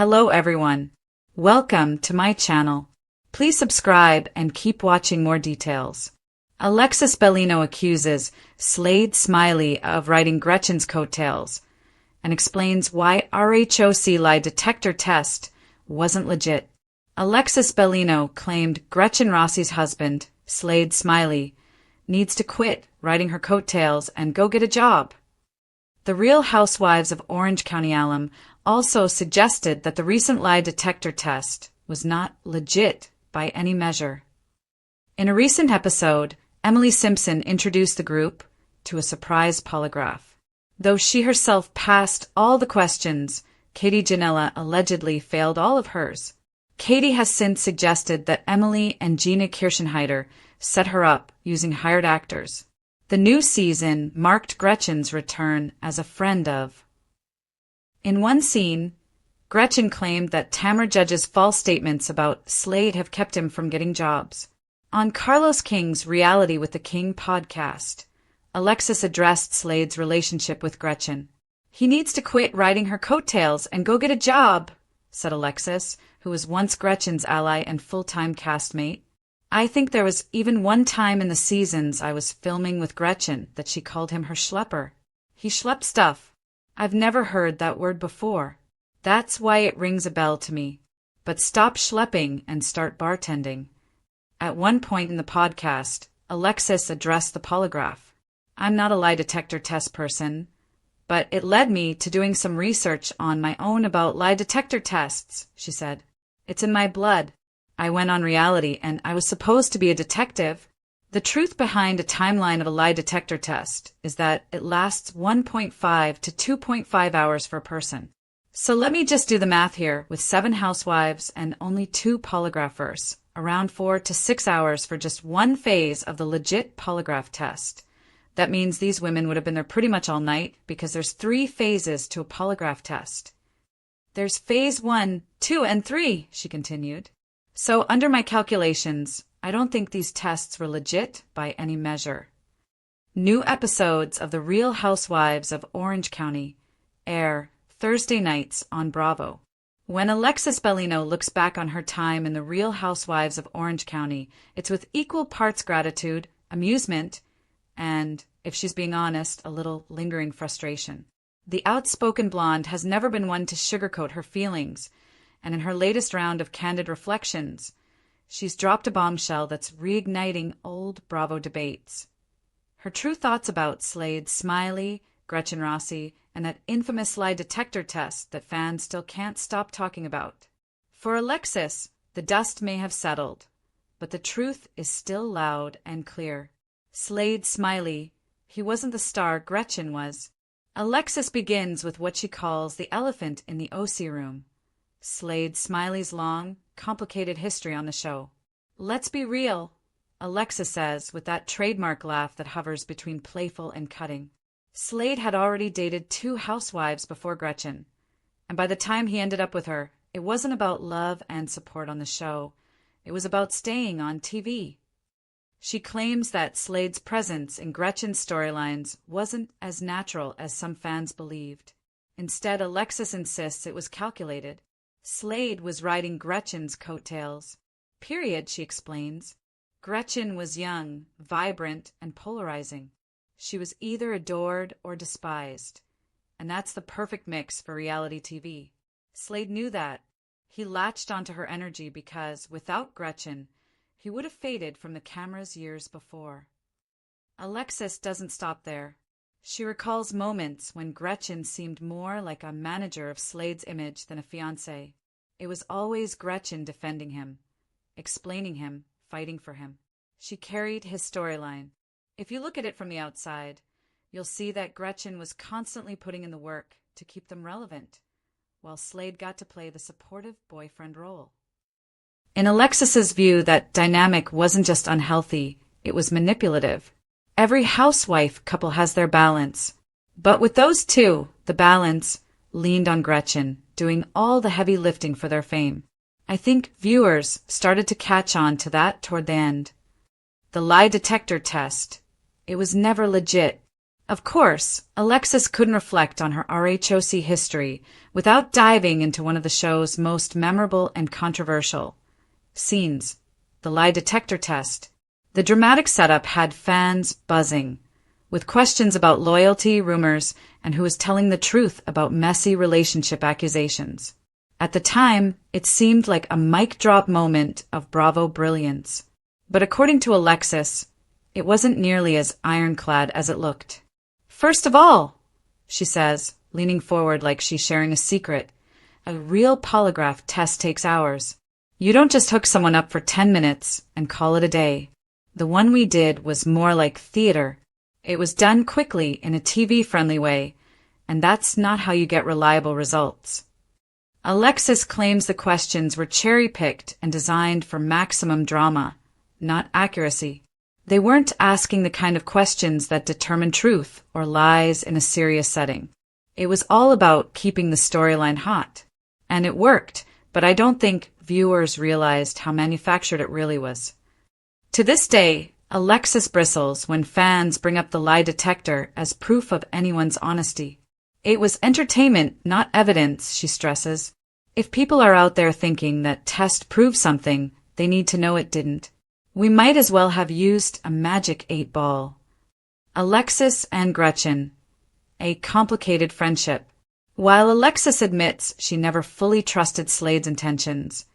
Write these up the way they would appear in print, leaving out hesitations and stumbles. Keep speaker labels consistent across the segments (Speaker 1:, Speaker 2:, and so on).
Speaker 1: Hello everyone. Welcome to my channel. Please subscribe and keep watching more details. Alexis Bellino accuses Slade Smiley of riding Gretchen's coattails and explains why RHOC lie detector test wasn't legit. Alexis Bellino claimed Gretchen Rossi's husband, Slade Smiley, needs to quit riding her coattails and go get a job. The Real Housewives of Orange County alum also suggested that the recent lie detector test was not legit by any measure. In a recent episode, Emily Simpson introduced the group to a surprise polygraph. Though she herself passed all the questions, Katie Janela allegedly failed all of hers. Katie has since suggested that Emily and Gina Kirchenheiter set her up using hired actors. The new season marked Gretchen's return as a friend of. In one scene, Gretchen claimed that Tamara Judge's false statements about Slade have kept him from getting jobs. On Carlos King's Reality with the King podcast, Alexis addressed Slade's relationship with Gretchen. "He needs to quit riding her coattails and go get a job," said Alexis, who was once Gretchen's ally and full-time castmate. "I think there was even one time in the seasons I was filming with Gretchen that she called him her schlepper. He schlepped stuff. I've never heard that word before. That's why it rings a bell to me. But stop schlepping and start bartending." At one point in the podcast, Alexis addressed the polygraph. "I'm not a lie detector test person, but it led me to doing some research on my own about lie detector tests," she said. "It's in my blood. I went on Reality and I was supposed to be a detective. The truth behind a timeline of a lie detector test is that it lasts 1.5 to 2.5 hours for a person. So let me just do the math here with 7 housewives and only 2 polygraphers, around 4 to 6 hours for just one phase of the legit polygraph test. That means these women would have been there pretty much all night because there's 3 phases to a polygraph test. There's phase 1, 2, and 3, she continued. So under my calculations, I don't think these tests were legit by any measure. New episodes of The Real Housewives of Orange County air Thursday nights on Bravo. When Alexis Bellino looks back on her time in The Real Housewives of Orange County, it's with equal parts gratitude, amusement, and, if she's being honest, a little lingering frustration. The outspoken blonde has never been one to sugarcoat her feelings, and in her latest round of candid reflections, she's dropped a bombshell that's reigniting old Bravo debates. Her true thoughts about Slade Smiley, Gretchen Rossi, and that infamous lie detector test that fans still can't stop talking about. For Alexis, the dust may have settled, but the truth is still loud and clear. Slade Smiley, he wasn't the star Gretchen was. Alexis begins with what she calls the elephant in the OC room. Slade Smiley's long, complicated history on the show. "Let's be real," Alexis says with that trademark laugh that hovers between playful and cutting. Slade had already dated 2 housewives before Gretchen, and by the time he ended up with her, it wasn't about love and support on the show. It was about staying on TV. She claims that Slade's presence in Gretchen's storylines wasn't as natural as some fans believed. Instead, Alexis insists it was calculated. Slade was riding Gretchen's coattails. Period, she explains. Gretchen was young, vibrant, and polarizing. She was either adored or despised, and that's the perfect mix for reality TV. Slade knew that. He latched onto her energy because, without Gretchen, he would have faded from the cameras years before. Alexis doesn't stop there. She recalls moments when Gretchen seemed more like a manager of Slade's image than a fiancé. It was always Gretchen defending him, explaining him, fighting for him. She carried his storyline. If you look at it from the outside, you'll see that Gretchen was constantly putting in the work to keep them relevant, while Slade got to play the supportive boyfriend role. In Alexis's view, that dynamic wasn't just unhealthy, it was manipulative. Every housewife couple has their balance. But with those 2, the balance leaned on Gretchen, doing all the heavy lifting for their fame. I think viewers started to catch on to that toward the end. The lie detector test. It was never legit. Of course, Alexis couldn't reflect on her RHOC history without diving into one of the show's most memorable and controversial scenes, the lie detector test. The dramatic setup had fans buzzing, with questions about loyalty, rumors, and who was telling the truth about messy relationship accusations. At the time, it seemed like a mic drop moment of Bravo brilliance. But according to Alexis, it wasn't nearly as ironclad as it looked. First of all, she says, leaning forward like she's sharing a secret, a real polygraph test takes hours. You don't just hook someone up for 10 minutes and call it a day. The one we did was more like theater. It was done quickly in a TV-friendly way, and that's not how you get reliable results. Alexis claims the questions were cherry-picked and designed for maximum drama, not accuracy. They weren't asking the kind of questions that determine truth or lies in a serious setting. It was all about keeping the storyline hot. And it worked, but I don't think viewers realized how manufactured it really was. To this day, Alexis bristles when fans bring up the lie detector as proof of anyone's honesty. It was entertainment, not evidence, she stresses. If people are out there thinking that test proves something, they need to know it didn't. We might as well have used a magic 8-ball. Alexis and Gretchen. A complicated friendship. While Alexis admits she never fully trusted Slade's intentions,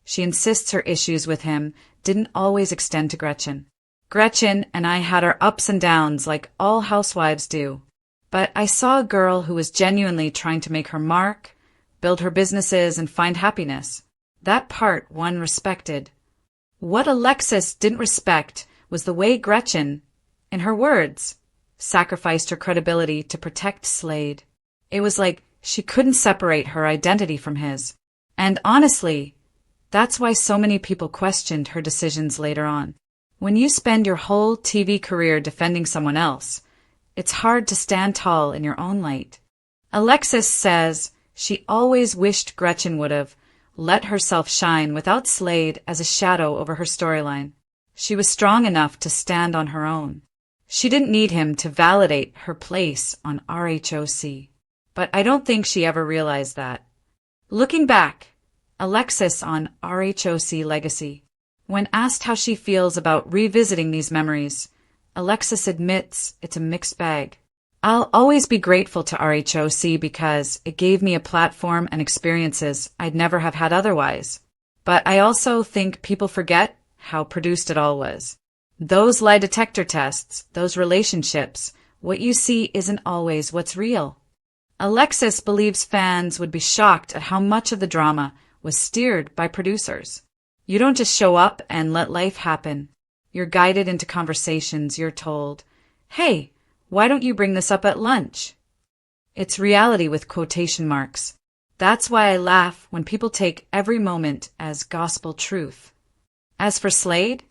Speaker 1: she insists her issues with him didn't always extend to Gretchen. Gretchen and I had our ups and downs like all housewives do. But I saw a girl who was genuinely trying to make her mark, build her businesses, and find happiness. That part one respected. What Alexis didn't respect was the way Gretchen, in her words, sacrificed her credibility to protect Slade. It was like she couldn't separate her identity from his. And honestly, that's why so many people questioned her decisions later on. When you spend your whole TV career defending someone else, it's hard to stand tall in your own light. Alexis says she always wished Gretchen would have let herself shine without Slade as a shadow over her storyline. She was strong enough to stand on her own. She didn't need him to validate her place on RHOC. But I don't think she ever realized that. Looking back, Alexis on RHOC legacy. When asked how she feels about revisiting these memories, Alexis admits it's a mixed bag. I'll always be grateful to RHOC because it gave me a platform and experiences I'd never have had otherwise. But I also think people forget how produced it all was. Those lie detector tests, those relationships, what you see isn't always what's real. Alexis believes fans would be shocked at how much of the drama was steered by producers. You don't just show up and let life happen. You're guided into conversations. You're told, hey, why don't you bring this up at lunch? It's reality with quotation marks. That's why I laugh when people take every moment as gospel truth. As for Slade,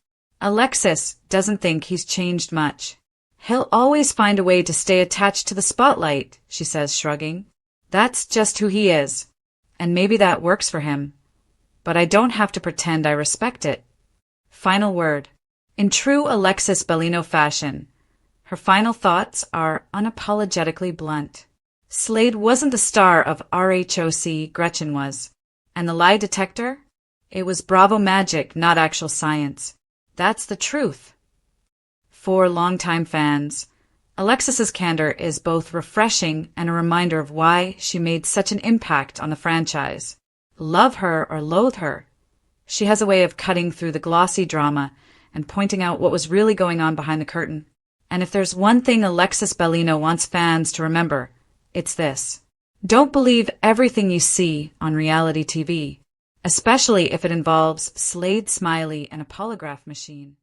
Speaker 1: Alexis doesn't think he's changed much. He'll always find a way to stay attached to the spotlight, she says, shrugging. That's just who he is. And maybe that works for him. But I don't have to pretend I respect it. Final word. In true Alexis Bellino fashion, her final thoughts are unapologetically blunt. Slade wasn't the star of RHOC, Gretchen was. And the lie detector? It was Bravo magic, not actual science. That's the truth. For longtime fans, Alexis's candor is both refreshing and a reminder of why she made such an impact on the franchise. Love her or loathe her, she has a way of cutting through the glossy drama and pointing out what was really going on behind the curtain. And if there's one thing Alexis Bellino wants fans to remember, it's this. Don't believe everything you see on reality TV, especially if it involves Slade, Smiley, and a polygraph machine.